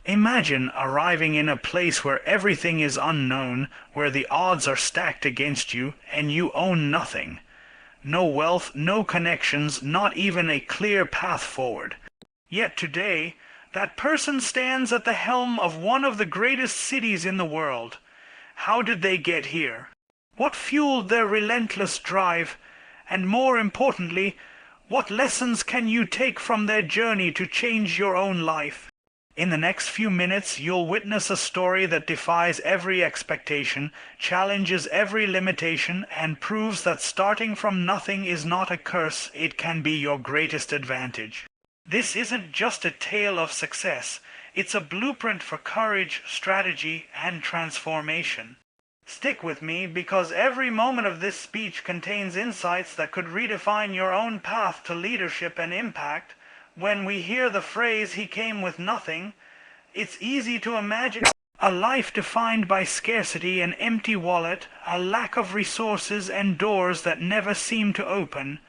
Imagine arriving in a place where everything is unknown, where the odds are stacked against you, and you own nothing. No wealth, no connections, not even a clear path forward. Yet today, that person stands at the helm of one of the greatest cities in the world. How did they get here? What fueled their relentless drive? And more importantly, what lessons can you take from their journey to change your own life? In the next few minutes, you'll witness a story that defies every expectation, challenges every limitation, and proves that starting from nothing is not a curse, it can be your greatest advantage. This isn't just a tale of success, it's a blueprint for courage, strategy, and transformation. Stick with me, because every moment of this speech contains insights that could redefine your own path to leadership and impact. When we hear the phrase, "he came with nothing," it's easy to imagine a life defined by scarcity, an empty wallet, a lack of resources, and doors that never seem to open.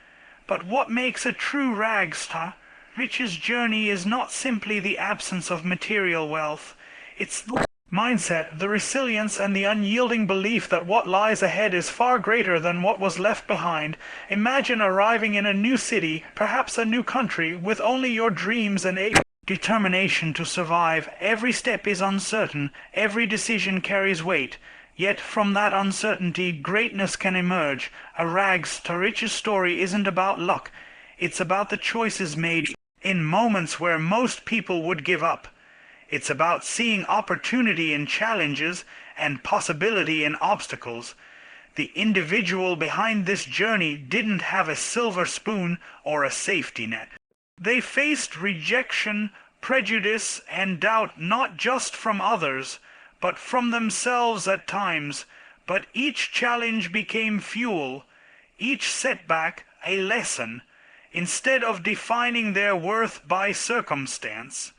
But what makes a true ragstar rich's journey is not simply the absence of material wealth. It's the mindset, the resilience, and the unyielding belief that what lies ahead is far greater than what was left behind. Imagine arriving in a new city, perhaps a new country, with only your dreams and a determination to survive. Every step is uncertain, every decision carries weight. Yet from that uncertainty, greatness can emerge. A rags to riches story isn't about luck. It's about the choices made in moments where most people would give up. It's about seeing opportunity in challenges and possibility in obstacles. The individual behind this journey didn't have a silver spoon or a safety net. They faced rejection, prejudice, and doubt not just from others, but from themselves at times. But each challenge became fuel, each setback a lesson. Instead of defining their worth by circumstance,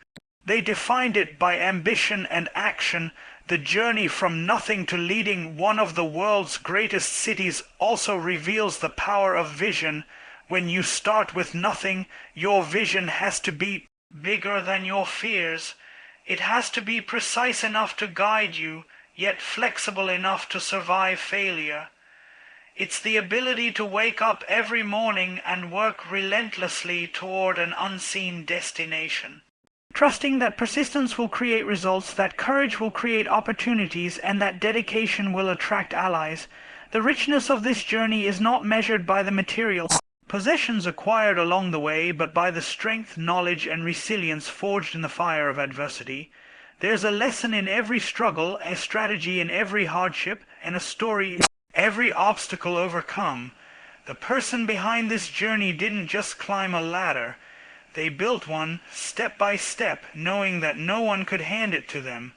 they defined it by ambition and action. The journey from nothing to leading one of the world's greatest cities also reveals the power of vision. When you start with nothing, your vision has to be bigger than your fears. It has to be precise enough to guide you, yet flexible enough to survive failure. It's the ability to wake up every morning and work relentlessly toward an unseen destination. Trusting that persistence will create results, that courage will create opportunities, and that dedication will attract allies. The richness of this journey is not measured by the material possessions acquired along the way, but by the strength, knowledge, and resilience forged in the fire of adversity. There's a lesson in every struggle, a strategy in every hardship, and a story in every obstacle overcome. The person behind this journey didn't just climb a ladder. They built one step by step, knowing that no one could hand it to them.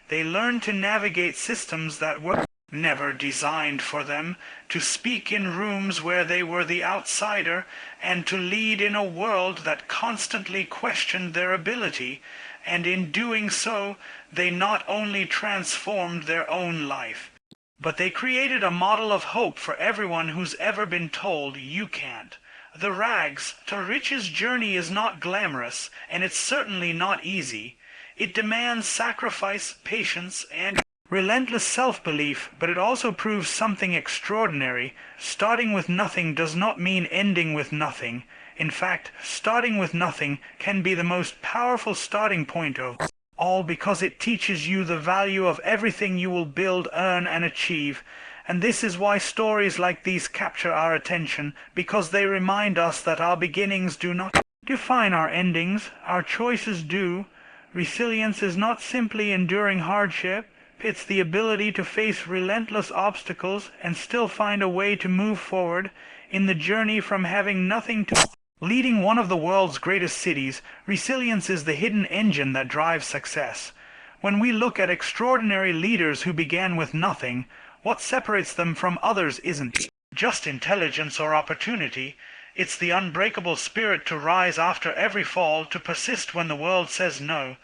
They learned to navigate systems that were never designed for them, to speak in rooms where they were the outsider, and to lead in a world that constantly questioned their ability. And in doing so, they not only transformed their own life, but they created a model of hope for everyone who's ever been told, "You can't." The rags to riches journey is not glamorous, and it's certainly not easy. It demands sacrifice, patience, and relentless self-belief, but it also proves something extraordinary. Starting with nothing does not mean ending with nothing. In fact, starting with nothing can be the most powerful starting point of all, because it teaches you the value of everything you will build, earn, and achieve. And this is why stories like these capture our attention, because they remind us that our beginnings do not define our endings, our choices do. Resilience is not simply enduring hardship, it's the ability to face relentless obstacles and still find a way to move forward. In the journey from having nothing to leading one of the world's greatest cities, resilience is the hidden engine that drives success. When we look at extraordinary leaders who began with nothing, what separates them from others isn't just intelligence or opportunity. It's the unbreakable spirit to rise after every fall, to persist when the world says no,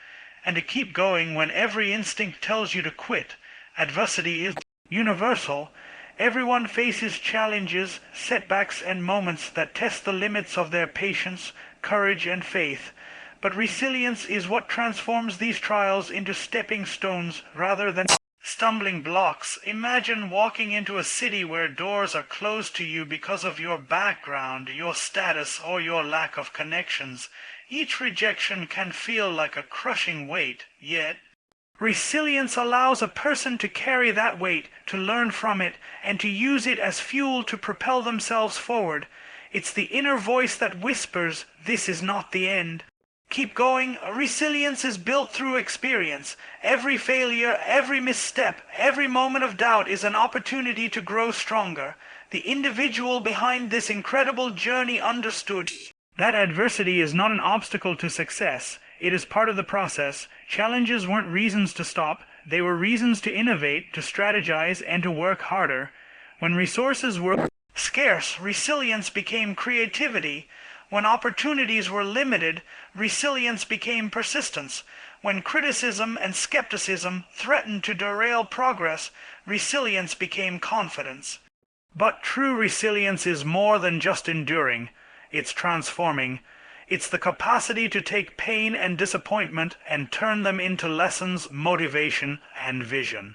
and to keep going when every instinct tells you to quit. Adversity is universal. Everyone faces challenges, setbacks, and moments that test the limits of their patience, courage, and faith. But resilience is what transforms these trials into stepping stones rather than stumbling blocks. Imagine walking into a city where doors are closed to you because of your background, your status, or your lack of connections. Each rejection can feel like a crushing weight, yet resilience allows a person to carry that weight, to learn from it, and to use it as fuel to propel themselves forward. It's the inner voice that whispers, "This is not the end." Keep going. Resilience is built through experience. Every failure, every misstep, every moment of doubt is an opportunity to grow stronger. The individual behind this incredible journey understood that adversity is not an obstacle to success. It is part of the process. Challenges weren't reasons to stop. They were reasons to innovate, to strategize, and to work harder. When resources were scarce, resilience became creativity. When opportunities were limited, resilience became persistence. When criticism and skepticism threatened to derail progress, resilience became confidence. But true resilience is more than just enduring. It's transforming. It's the capacity to take pain and disappointment and turn them into lessons, motivation, and vision.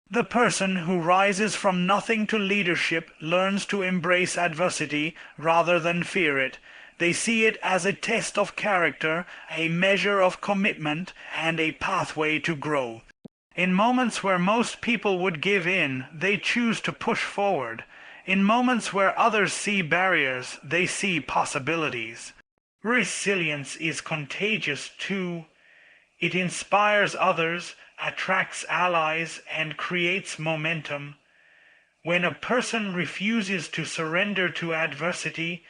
The person who rises from nothing to leadership learns to embrace adversity rather than fear it. They see it as a test of character, a measure of commitment, and a pathway to grow. In moments where most people would give in, they choose to push forward. In moments where others see barriers, they see possibilities. Resilience is contagious too. It inspires others, attracts allies, and creates momentum. When a person refuses to surrender to adversity,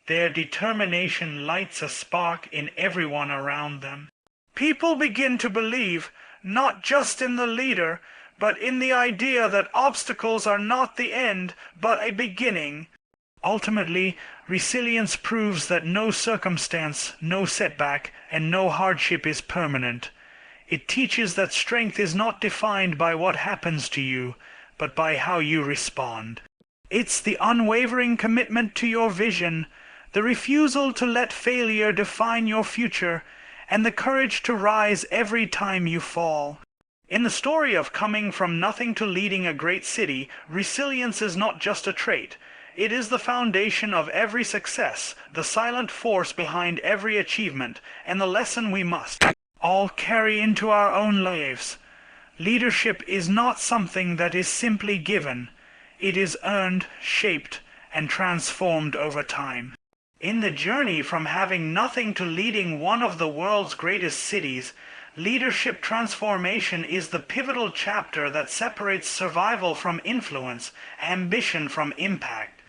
their determination lights a spark in everyone around them. People begin to believe, not just in the leader, but in the idea that obstacles are not the end, but a beginning. Ultimately, resilience proves that no circumstance, no setback, and no hardship is permanent. It teaches that strength is not defined by what happens to you, but by how you respond. It's the unwavering commitment to your vision, the refusal to let failure define your future, and the courage to rise every time you fall. In the story of coming from nothing to leading a great city, resilience is not just a trait. It is the foundation of every success, the silent force behind every achievement, and the lesson we must all carry into our own lives. Leadership is not something that is simply given. It is earned, shaped, and transformed over time. In the journey from having nothing to leading one of the world's greatest cities, leadership transformation is the pivotal chapter that separates survival from influence, ambition from impact.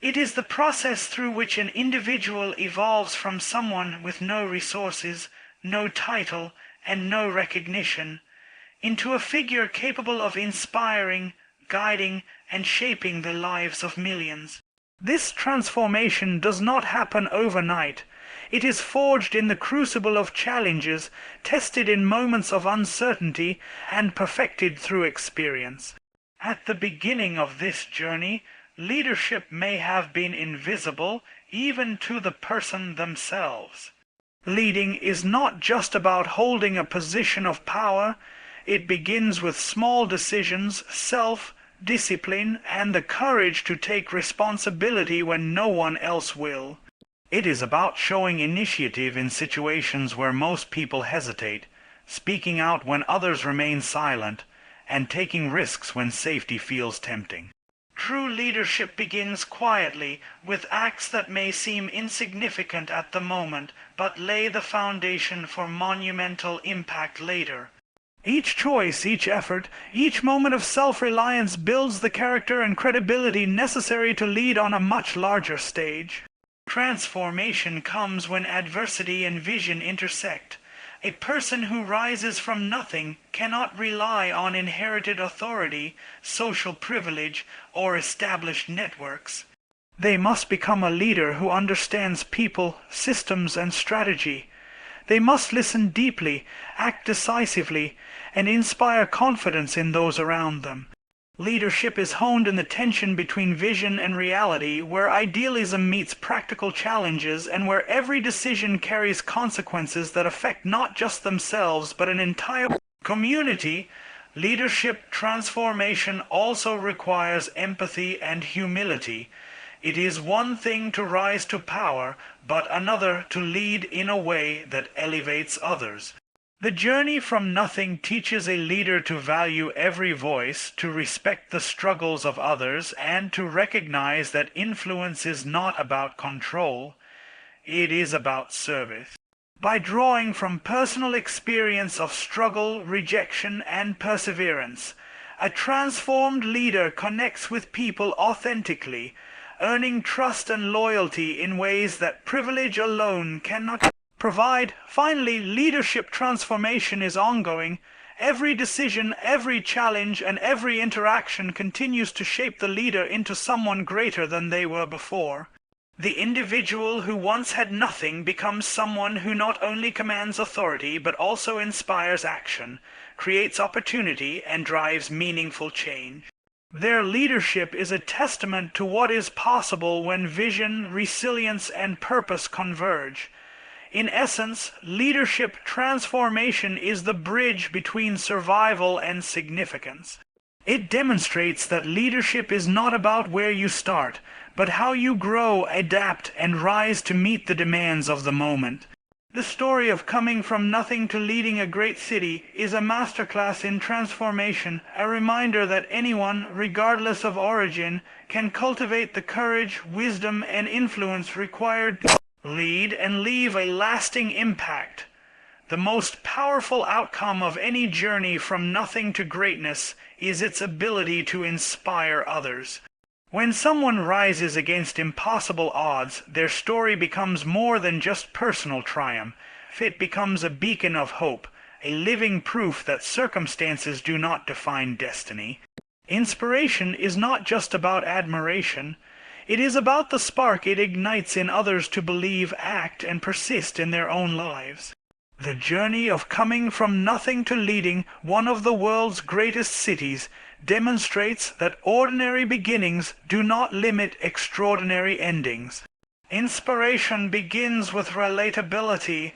It is the process through which an individual evolves from someone with no resources, no title, and no recognition, into a figure capable of inspiring, guiding, and shaping the lives of millions. This transformation does not happen overnight. It is forged in the crucible of challenges, tested in moments of uncertainty, and perfected through experience. At the beginning of this journey, leadership may have been invisible even to the person themselves. Leading is not just about holding a position of power. It begins with small decisions, self-discipline, and the courage to take responsibility when no one else will. It is about showing initiative in situations where most people hesitate, speaking out when others remain silent, and taking risks when safety feels tempting. True leadership begins quietly, with acts that may seem insignificant at the moment, but lay the foundation for monumental impact later. Each choice, each effort, each moment of self-reliance builds the character and credibility necessary to lead on a much larger stage. Transformation comes when adversity and vision intersect. A person who rises from nothing cannot rely on inherited authority, social privilege, or established networks. They must become a leader who understands people, systems, and strategy. They must listen deeply, act decisively, and inspire confidence in those around them. Leadership is honed in the tension between vision and reality, where idealism meets practical challenges and where every decision carries consequences that affect not just themselves but an entire community. Leadership transformation also requires empathy and humility. It is one thing to rise to power, but another to lead in a way that elevates others. The journey from nothing teaches a leader to value every voice, to respect the struggles of others, and to recognize that influence is not about control, it is about service. By drawing from personal experience of struggle, rejection, and perseverance, a transformed leader connects with people authentically, earning trust and loyalty in ways that privilege alone cannot provide. Finally, leadership transformation is ongoing. Every decision, every challenge, and every interaction continues to shape the leader into someone greater than they were before. The individual who once had nothing becomes someone who not only commands authority but also inspires action, creates opportunity, and drives meaningful change. Their leadership is a testament to what is possible when vision, resilience, and purpose converge. In essence, leadership transformation is the bridge between survival and significance. It demonstrates that leadership is not about where you start, but how you grow, adapt, and rise to meet the demands of the moment. The story of coming from nothing to leading a great city is a masterclass in transformation, a reminder that anyone, regardless of origin, can cultivate the courage, wisdom, and influence required to lead and leave a lasting impact. The most powerful outcome of any journey from nothing to greatness is its ability to inspire others. When someone rises against impossible odds, their story becomes more than just personal triumph. It becomes a beacon of hope, a living proof that circumstances do not define destiny. Inspiration is not just about admiration. It is about the spark it ignites in others to believe, act, and persist in their own lives. The journey of coming from nothing to leading one of the world's greatest cities demonstrates that ordinary beginnings do not limit extraordinary endings. Inspiration begins with relatability.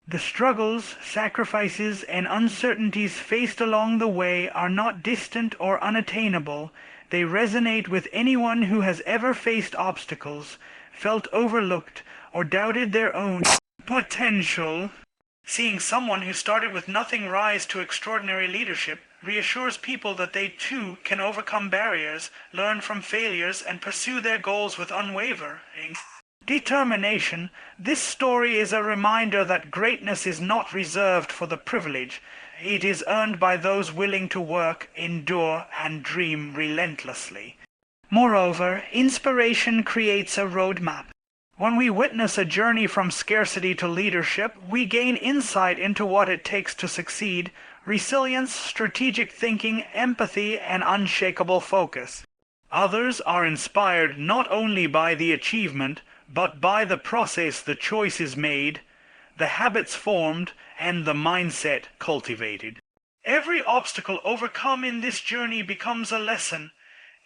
The struggles, sacrifices, and uncertainties faced along the way are not distant or unattainable. They resonate with anyone who has ever faced obstacles, felt overlooked, or doubted their own potential. Seeing someone who started with nothing rise to extraordinary leadership reassures people that they too can overcome barriers, learn from failures, and pursue their goals with unwavering determination. This story is a reminder that greatness is not reserved for the privileged. It is earned by those willing to work, endure, and dream relentlessly. Moreover, inspiration creates a roadmap. When we witness a journey from scarcity to leadership, we gain insight into what it takes to succeed: resilience, strategic thinking, empathy, and unshakable focus. Others are inspired not only by the achievement, but by the process the choice is made, the habits formed, and the mindset cultivated. Every obstacle overcome in this journey becomes a lesson.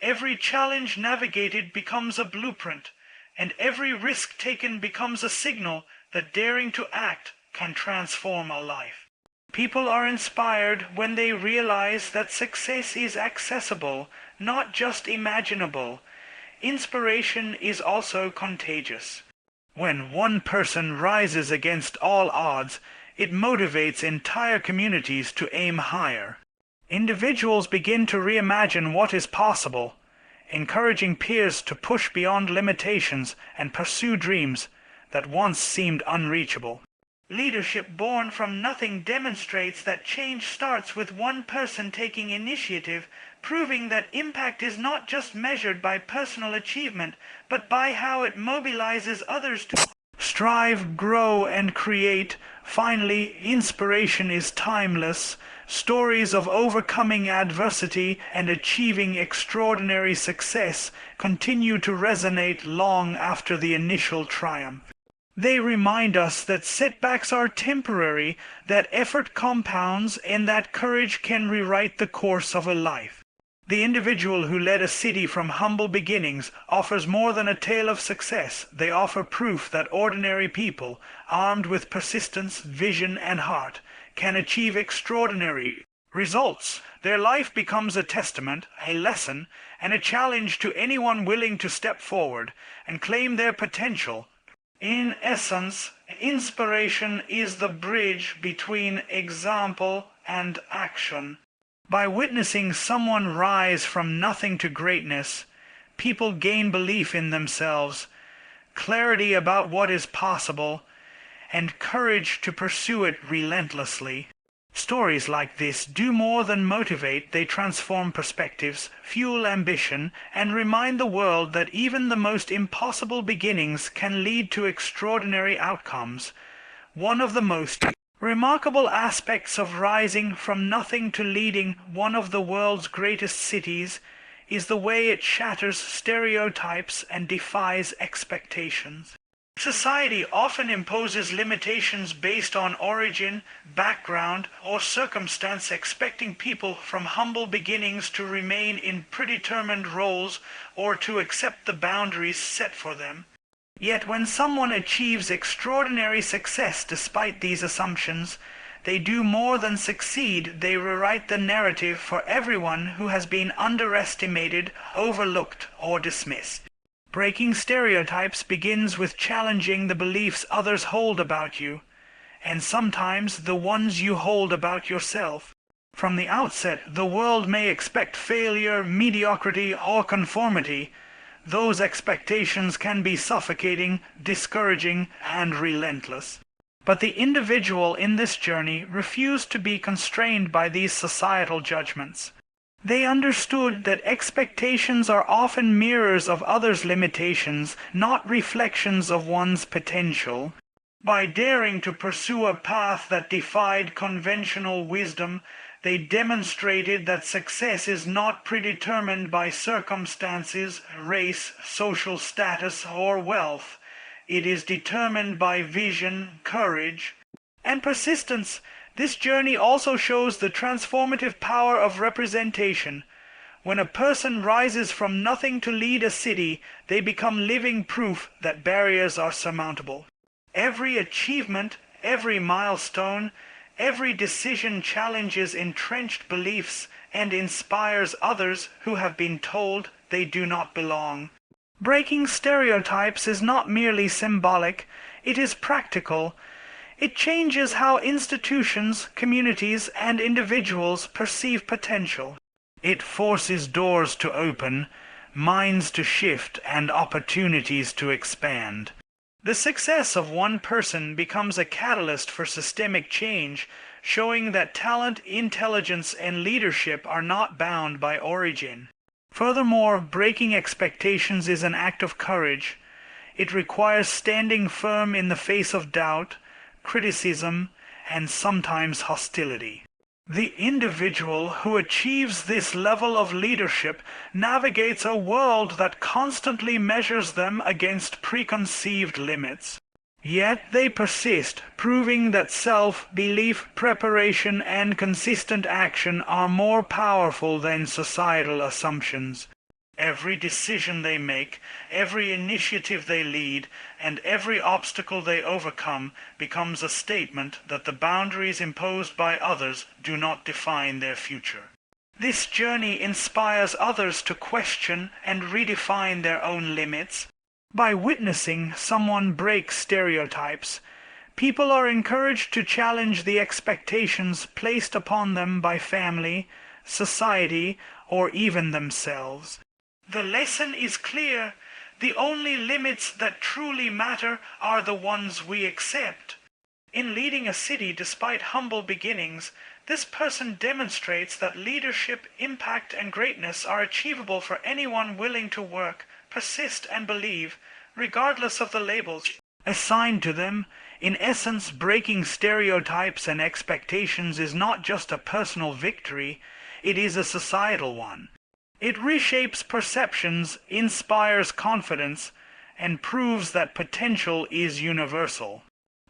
Every challenge navigated becomes a blueprint. And every risk taken becomes a signal that daring to act can transform a life. People are inspired when they realize that success is accessible, not just imaginable. Inspiration is also contagious. When one person rises against all odds, it motivates entire communities to aim higher. Individuals begin to reimagine what is possible, encouraging peers to push beyond limitations and pursue dreams that once seemed unreachable. Leadership born from nothing demonstrates that change starts with one person taking initiative, proving that impact is not just measured by personal achievement, but by how it mobilizes others to strive, grow, and create. Finally, inspiration is timeless. Stories of overcoming adversity and achieving extraordinary success continue to resonate long after the initial triumph. They remind us that setbacks are temporary, that effort compounds, and that courage can rewrite the course of a life. The individual who led a city from humble beginnings offers more than a tale of success. They offer proof that ordinary people, armed with persistence, vision, and heart, can achieve extraordinary results. Their life becomes a testament, a lesson, and a challenge to anyone willing to step forward and claim their potential. In essence, inspiration is the bridge between example and action. By witnessing someone rise from nothing to greatness, people gain belief in themselves, clarity about what is possible, and courage to pursue it relentlessly. Stories like this do more than motivate, they transform perspectives, fuel ambition, and remind the world that even the most impossible beginnings can lead to extraordinary outcomes. One of the most remarkable aspects of rising from nothing to leading one of the world's greatest cities is the way it shatters stereotypes and defies expectations. Society often imposes limitations based on origin, background, or circumstance, expecting people from humble beginnings to remain in predetermined roles or to accept the boundaries set for them. Yet when someone achieves extraordinary success despite these assumptions, they do more than succeed, they rewrite the narrative for everyone who has been underestimated, overlooked, or dismissed. Breaking stereotypes begins with challenging the beliefs others hold about you, and sometimes the ones you hold about yourself. From the outset, the world may expect failure, mediocrity, or conformity. Those expectations can be suffocating, discouraging, and relentless. But the individual in this journey refused to be constrained by these societal judgments. They understood that expectations are often mirrors of others' limitations, not reflections of one's potential. By daring to pursue a path that defied conventional wisdom, they demonstrated that success is not predetermined by circumstances, race, social status, or wealth. It is determined by vision, courage, and persistence. This journey also shows the transformative power of representation. When a person rises from nothing to lead a city, they become living proof that barriers are surmountable. Every achievement, every milestone, every decision challenges entrenched beliefs and inspires others who have been told they do not belong. Breaking stereotypes is not merely symbolic, it is practical. It changes how institutions, communities, and individuals perceive potential. It forces doors to open, minds to shift, and opportunities to expand. The success of one person becomes a catalyst for systemic change, showing that talent, intelligence, and leadership are not bound by origin. Furthermore, breaking expectations is an act of courage. It requires standing firm in the face of doubt, criticism, and sometimes hostility. The individual who achieves this level of leadership navigates a world that constantly measures them against preconceived limits. Yet they persist, proving that self-belief, preparation, and consistent action are more powerful than societal assumptions. Every decision they make, every initiative they lead, and every obstacle they overcome becomes a statement that the boundaries imposed by others do not define their future. This journey inspires others to question and redefine their own limits. By witnessing someone break stereotypes, people are encouraged to challenge the expectations placed upon them by family, society, or even themselves. The lesson is clear. The only limits that truly matter are the ones we accept. In leading a city despite humble beginnings, this person demonstrates that leadership, impact, and greatness are achievable for anyone willing to work, persist, and believe, regardless of the labels assigned to them. In essence, breaking stereotypes and expectations is not just a personal victory, it is a societal one. It reshapes perceptions, inspires confidence, and proves that potential is universal.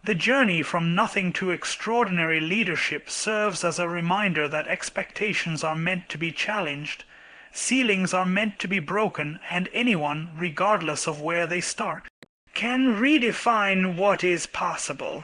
The journey from nothing to extraordinary leadership serves as a reminder that expectations are meant to be challenged, Ceilings are meant to be broken, and anyone, regardless of where they start, can redefine what is possible.